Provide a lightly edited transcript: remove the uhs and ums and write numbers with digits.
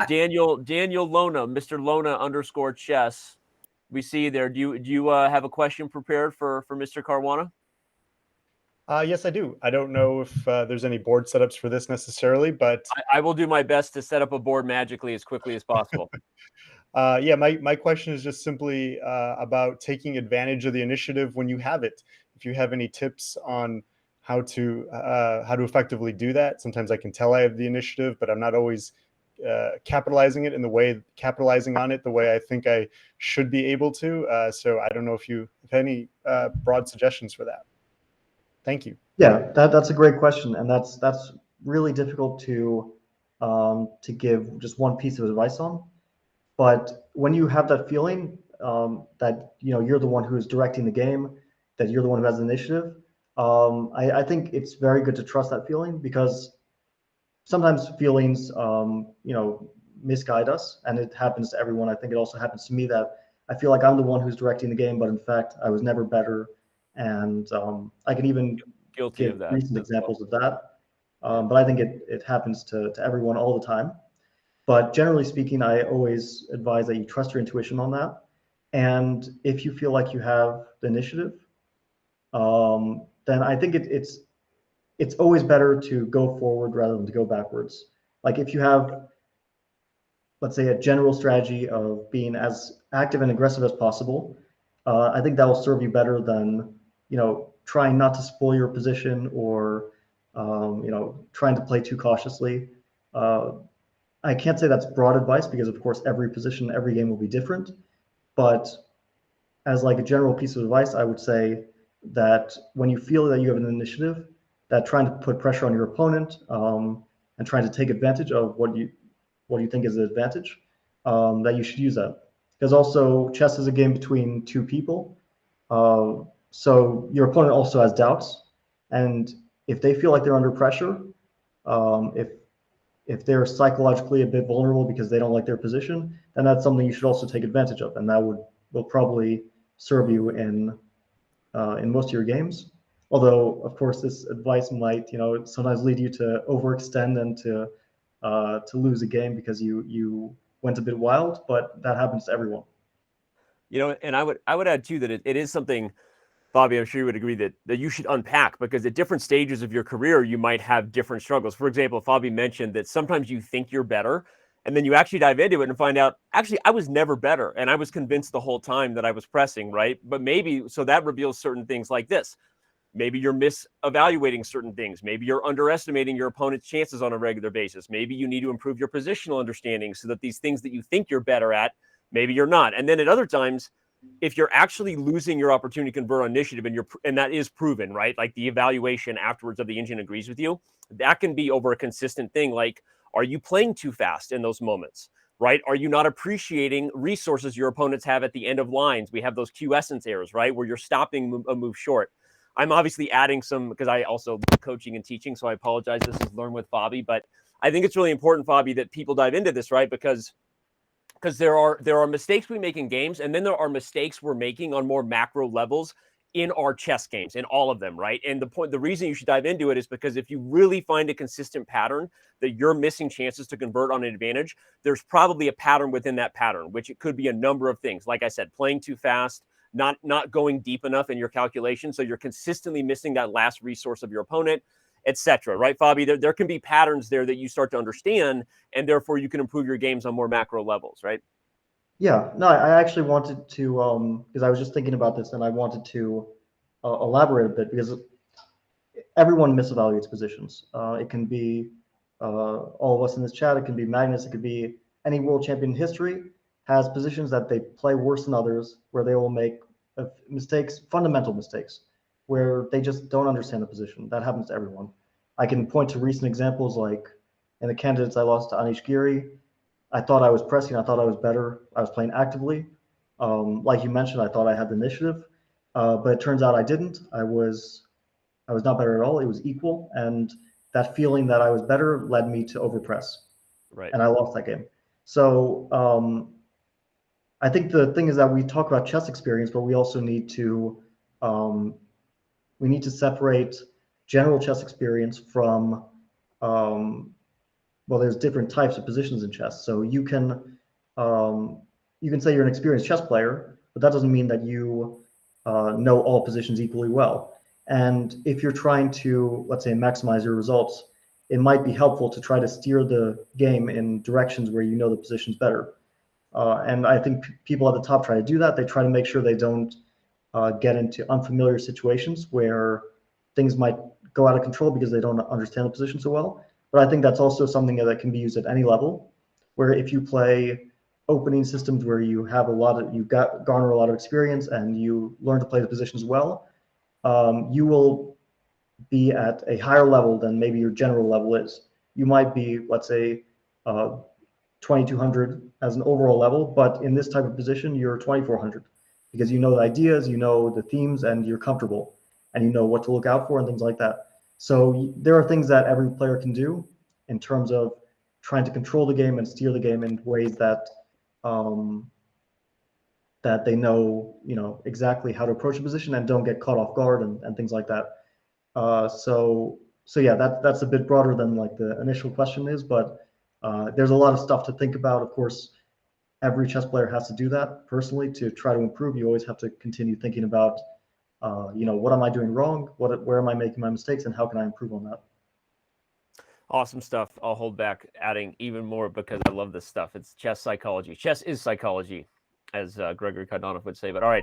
Daniel Lona, Mr. Lona underscore chess. We see you there. Do you have a question prepared for Mr. Caruana? Yes, I do. I don't know if there's any board setups for this necessarily, but I will do my best to set up a board magically as quickly as possible. yeah, my question is just simply about taking advantage of the initiative when you have it. If you have any tips on how to effectively do that. Sometimes I can tell I have the initiative, but I'm not always capitalizing on it the way I think I should be able to. So I don't know if you have any broad suggestions for that. Thank you. Yeah, that's a great question, and that's really difficult to give just one piece of advice on. But when you have that feeling that you're the one who's directing the game, that you're the one who has the initiative, I think it's very good to trust that feeling because sometimes feelings misguide us, and it happens to everyone. I think it also happens to me that I feel like I'm the one who's directing the game, but in fact I was never better, and I can even Guilty of give that recent as well. examples of that. But I think it happens to everyone all the time. But generally speaking, I always advise that you trust your intuition on that. And if you feel like you have the initiative, then I think it's always better to go forward rather than to go backwards. Like if you have, let's say, a general strategy of being as active and aggressive as possible, I think that will serve you better than trying not to spoil your position or trying to play too cautiously. Uh, I can't say that's broad advice because, of course, every position, every game will be different. But as like a general piece of advice, I would say that when you feel that you have an initiative, that trying to put pressure on your opponent and trying to take advantage of what you think is an advantage, that you should use that. Because also chess is a game between two people, so your opponent also has doubts, and if they feel like they're under pressure, if they're psychologically a bit vulnerable because they don't like their position, then that's something you should also take advantage of, and that will probably serve you in most of your games. Although, of course, this advice might sometimes lead you to overextend and to lose a game because you went a bit wild, but that happens to everyone. And I would add too that it is something, Bobby, I'm sure you would agree that you should unpack, because at different stages of your career, you might have different struggles. For example, Fabi mentioned that sometimes you think you're better, and then you actually dive into it and find out, actually, I was never better. And I was convinced the whole time that I was pressing, right? But maybe, so that reveals certain things like this. Maybe you're misevaluating certain things. Maybe you're underestimating your opponent's chances on a regular basis. Maybe you need to improve your positional understanding so that these things that you think you're better at, maybe you're not. And then at other times, if you're actually losing your opportunity to convert on initiative, and that is proven, right? Like the evaluation afterwards of the engine agrees with you, that can be over a consistent thing. Like, are you playing too fast in those moments? Right? Are you not appreciating resources your opponents have at the end of lines? We have those quiescence errors, right? Where you're stopping a move short. I'm obviously adding some because I also do coaching and teaching, so I apologize. This is Learn with Fabi, but I think it's really important, Fabi, that people dive into this, right? Because there are mistakes we make in games, and then there are mistakes we're making on more macro levels in our chess games, in all of them, right? And the reason you should dive into it is because if you really find a consistent pattern that you're missing chances to convert on an advantage, there's probably a pattern within that pattern, which it could be a number of things. Like I said, playing too fast, not going deep enough in your calculation, so you're consistently missing that last resource of your opponent, etc. Right, Fabi? There can be patterns there that you start to understand, and therefore you can improve your games on more macro levels, right? Yeah, no, I actually wanted to because I was just thinking about this and I wanted to elaborate a bit because everyone misevaluates positions. It can be all of us in this chat. It can be Magnus. It could be any world champion in history has positions that they play worse than others, where they will make mistakes, fundamental mistakes, where they just don't understand the position. That happens to everyone. I can point to recent examples like in the candidates I lost to Anish Giri. I thought I was pressing. I thought I was better. I was playing actively. Like you mentioned, I thought I had the initiative, but it turns out I didn't. I was not better at all. It was equal, and that feeling that I was better led me to overpress, Right. and I lost that game. So I think the thing is that we talk about chess experience, but we also um, need to separate general chess experience from um, well, there's different types of positions in chess. So you can say you're an experienced chess player, but that doesn't mean that you know all positions equally well. And if you're trying to, let's say, maximize your results, it might be helpful to try to steer the game in directions where you know the positions better. And I think people at the top try to do that. They try to make sure they don't get into unfamiliar situations where things might go out of control because they don't understand the position so well. But I think that's also something that can be used at any level, where if you play opening systems where you've garner a lot of experience and you learn to play the positions well, you will be at a higher level than maybe your general level is. You might be, let's say, 2200 as an overall level, but in this type of position, you're 2400 because you know the ideas, you know the themes, and you're comfortable, and you know what to look out for and things like that. So there are things that every player can do in terms of trying to control the game and steer the game in ways that that they know, exactly how to approach a position and don't get caught off guard and things like that. So yeah, that's a bit broader than like the initial question is, but there's a lot of stuff to think about. Of course, every chess player has to do that personally to try to improve. You always have to continue thinking about, what am I doing wrong? Where am I making my mistakes, and how can I improve on that? Awesome stuff. I'll hold back adding even more because I love this stuff. It's chess psychology. Chess is psychology, as Gregory Kardanoff would say. But all right.